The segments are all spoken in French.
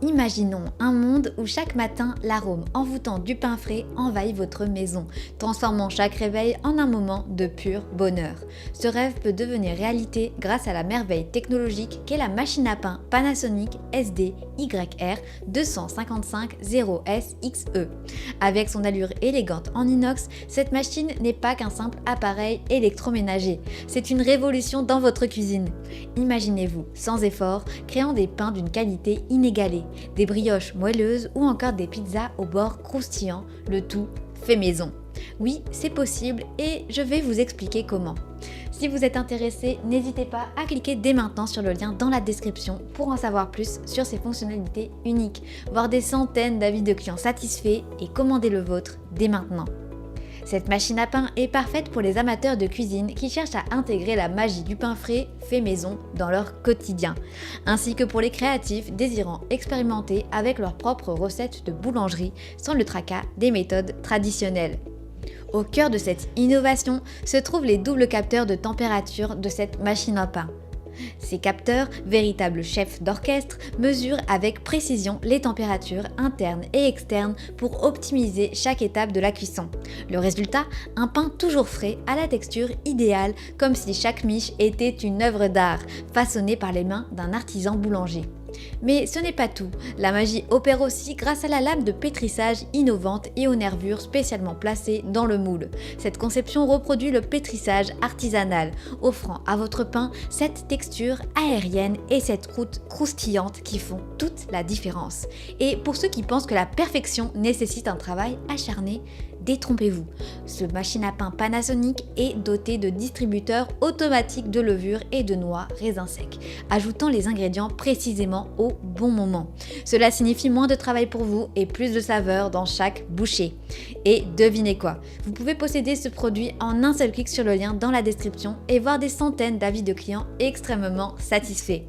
Imaginons un monde où chaque matin, l'arôme envoûtant du pain frais envahit votre maison, transformant chaque réveil en un moment de pur bonheur. Ce rêve peut devenir réalité grâce à la merveille technologique qu'est la machine à pain Panasonic SDYR 255-0SXE. Avec son allure élégante en inox, cette machine n'est pas qu'un simple appareil électroménager, c'est une révolution dans votre cuisine. Imaginez-vous, sans effort, créant des pains d'une qualité inégalée, des brioches moelleuses ou encore des pizzas au bord croustillant, le tout fait maison. Oui, c'est possible et je vais vous expliquer comment. Si vous êtes intéressé, n'hésitez pas à cliquer dès maintenant sur le lien dans la description pour en savoir plus sur ces fonctionnalités uniques, voir des centaines d'avis de clients satisfaits et commander le vôtre dès maintenant. Cette machine à pain est parfaite pour les amateurs de cuisine qui cherchent à intégrer la magie du pain frais fait maison dans leur quotidien, ainsi que pour les créatifs désirant expérimenter avec leurs propres recettes de boulangerie sans le tracas des méthodes traditionnelles. Au cœur de cette innovation se trouvent les doubles capteurs de température de cette machine à pain. Ces capteurs, véritables chefs d'orchestre, mesurent avec précision les températures internes et externes pour optimiser chaque étape de la cuisson. Le résultat, un pain toujours frais à la texture idéale, comme si chaque miche était une œuvre d'art, façonnée par les mains d'un artisan boulanger. Mais ce n'est pas tout, la magie opère aussi grâce à la lame de pétrissage innovante et aux nervures spécialement placées dans le moule. Cette conception reproduit le pétrissage artisanal, offrant à votre pain cette texture aérienne et cette croûte croustillante qui font toute la différence. Et pour ceux qui pensent que la perfection nécessite un travail acharné, détrompez-vous. Ce machine à pain Panasonic est doté de distributeurs automatiques de levure et de noix raisins secs, ajoutant les ingrédients précisément au bon moment. Cela signifie moins de travail pour vous et plus de saveur dans chaque bouchée. Et devinez quoi, vous pouvez posséder ce produit en un seul clic sur le lien dans la description et voir des centaines d'avis de clients extrêmement satisfaits.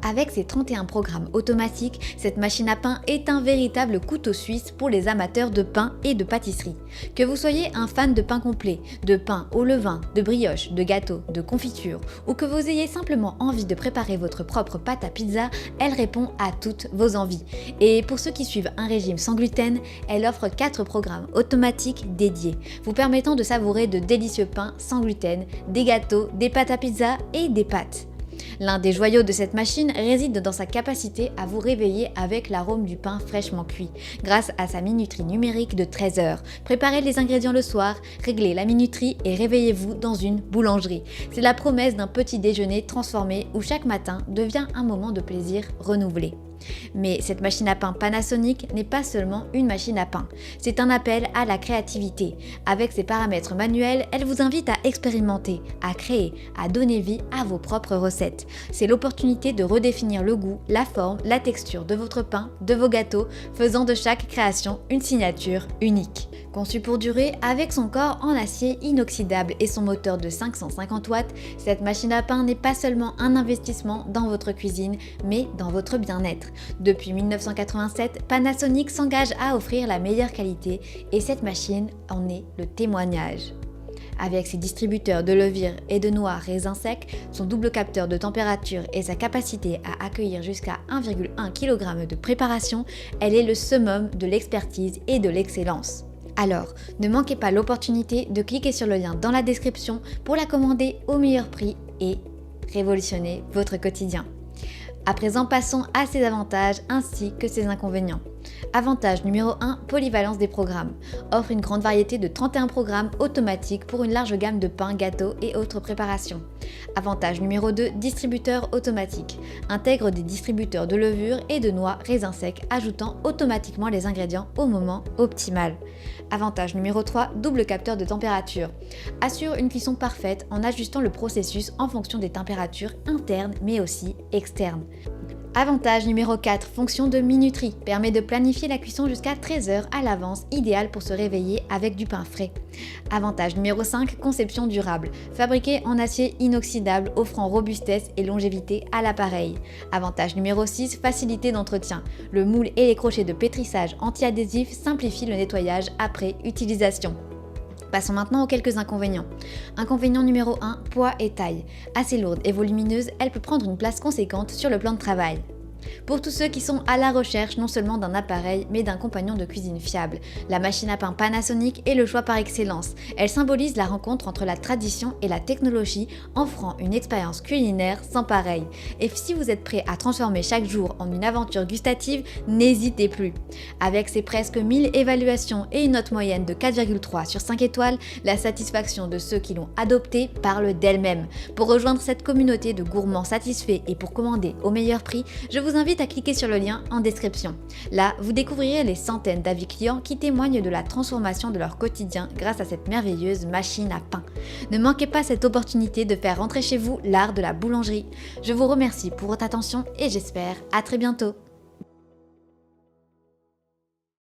Avec ses 31 programmes automatiques, cette machine à pain est un véritable couteau suisse pour les amateurs de pain et de pâtisserie. Que vous soyez un fan de pain complet, de pain au levain, de brioche, de gâteau, de confiture, ou que vous ayez simplement envie de préparer votre propre pâte à pizza, elle répond à toutes vos envies. Et pour ceux qui suivent un régime sans gluten, elle offre 4 programmes automatiques dédiés, vous permettant de savourer de délicieux pains sans gluten, des gâteaux, des pâtes à pizza et des pâtes. L'un des joyaux de cette machine réside dans sa capacité à vous réveiller avec l'arôme du pain fraîchement cuit. Grâce à sa minuterie numérique de 13 heures, préparez les ingrédients le soir, réglez la minuterie et réveillez-vous dans une boulangerie. C'est la promesse d'un petit déjeuner transformé où chaque matin devient un moment de plaisir renouvelé. Mais cette machine à pain Panasonic n'est pas seulement une machine à pain, c'est un appel à la créativité. Avec ses paramètres manuels, elle vous invite à expérimenter, à créer, à donner vie à vos propres recettes. C'est l'opportunité de redéfinir le goût, la forme, la texture de votre pain, de vos gâteaux, faisant de chaque création une signature unique. Conçue pour durer, avec son corps en acier inoxydable et son moteur de 550 watts, cette machine à pain n'est pas seulement un investissement dans votre cuisine, mais dans votre bien-être. Depuis 1987, Panasonic s'engage à offrir la meilleure qualité et cette machine en est le témoignage. Avec ses distributeurs de levure et de noix raisins secs, son double capteur de température et sa capacité à accueillir jusqu'à 1,1 kg de préparation, elle est le summum de l'expertise et de l'excellence. Alors, ne manquez pas l'opportunité de cliquer sur le lien dans la description pour la commander au meilleur prix et révolutionner votre quotidien. À présent, passons à ses avantages ainsi que ses inconvénients. Avantage numéro 1, polyvalence des programmes. Offre une grande variété de 31 programmes automatiques pour une large gamme de pains, gâteaux et autres préparations. Avantage numéro 2, distributeur automatique. Intègre des distributeurs de levure et de noix raisins secs, ajoutant automatiquement les ingrédients au moment optimal. Avantage numéro 3, double capteur de température. Assure une cuisson parfaite en ajustant le processus en fonction des températures internes mais aussi externes. Avantage numéro 4, fonction de minuterie, permet de planifier la cuisson jusqu'à 13 heures à l'avance, idéal pour se réveiller avec du pain frais. Avantage numéro 5, conception durable, fabriqué en acier inoxydable, offrant robustesse et longévité à l'appareil. Avantage numéro 6, facilité d'entretien, le moule et les crochets de pétrissage anti-adhésifs simplifient le nettoyage après utilisation. Passons maintenant aux quelques inconvénients. Inconvénient numéro 1, poids et taille. Assez lourde et volumineuse, elle peut prendre une place conséquente sur le plan de travail. Pour tous ceux qui sont à la recherche non seulement d'un appareil, mais d'un compagnon de cuisine fiable, la machine à pain Panasonic est le choix par excellence. Elle symbolise la rencontre entre la tradition et la technologie, offrant une expérience culinaire sans pareil. Et si vous êtes prêt à transformer chaque jour en une aventure gustative, n'hésitez plus. Avec ses presque 1000 évaluations et une note moyenne de 4,3 sur 5 étoiles, la satisfaction de ceux qui l'ont adoptée parle d'elle-même. Pour rejoindre cette communauté de gourmands satisfaits et pour commander au meilleur prix, je vous invite à cliquer sur le lien en description. Là, vous découvrirez les centaines d'avis clients qui témoignent de la transformation de leur quotidien grâce à cette merveilleuse machine à pain. Ne manquez pas cette opportunité de faire rentrer chez vous l'art de la boulangerie. Je vous remercie pour votre attention et j'espère à très bientôt.